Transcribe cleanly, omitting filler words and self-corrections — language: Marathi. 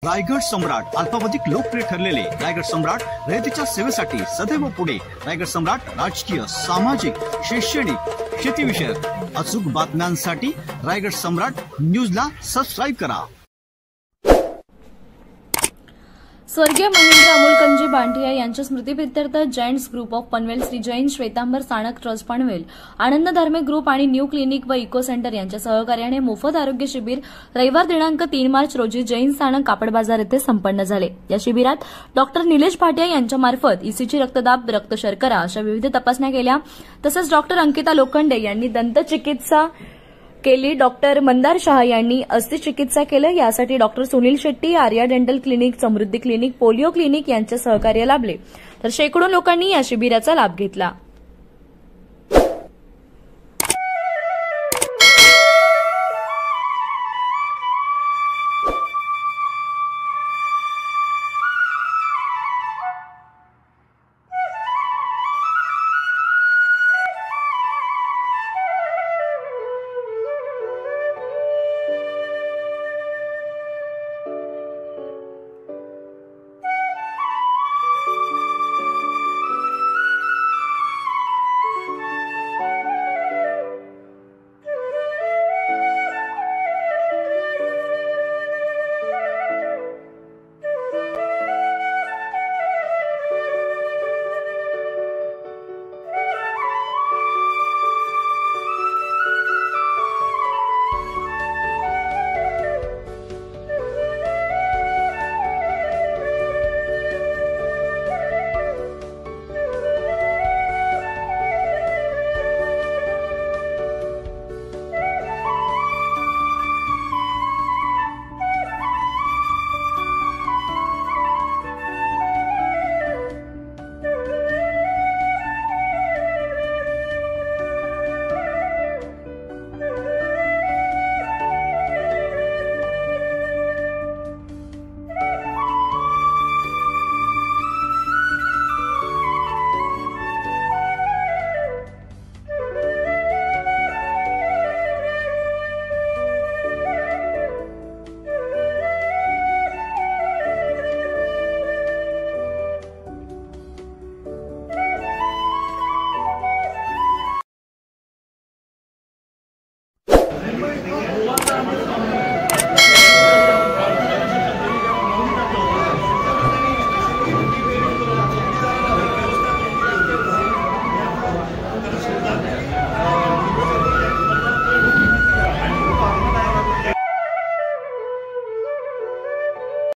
रायगड सम्राट अल्पावधीत लोकप्रिय ठरलेले रायगड सम्राट रयतेच्या सेवेसाठी सदैव पुढे। रायगड सम्राट राजकीय, सामाजिक, शैक्षणिक, शेतीविषयक अचूक बातम्यांसाठी रायगड सम्राट न्यूजला सबस्क्राइब करा। स्वर्गीय महेंद्र अमोलकनजी बांटिया यांच्या स्मृतिप्रित्यर्थ giants group of Panvel, Shri Jain Shwetambar Sanak trust Panvel, Anand धार्मिक ग्रुप आणि न्यू क्लिनिक व इको सेंटर यांच्या सहकार्याने मोफत आरोग्य शिबिर रविवार दिनांक 3 मार्च रोजी जैन साणक कापड बाजार येथे संपन्न झाले। या शिबिरात डॉक्टर निलेश भाटिया यांच्यामार्फत ईसीजी, रक्तदाब, रक्त शर्करा अशा विविध तपासण्या केल्या। तसेच डॉक्टर अंकिता लोखंडे यांनी दंतचिकित्सा केली, डॉक्टर मंदार शहा यांनी अस्थिचिकित्सा केलं। यासाठी doctor Sunil Shetty, Arya dental clinic, Samruddhi clinic, polio clinic यांचे सहकार्य लाभले। तर शेकडो लोकांनी या शिबिराचा लाभ घेतला।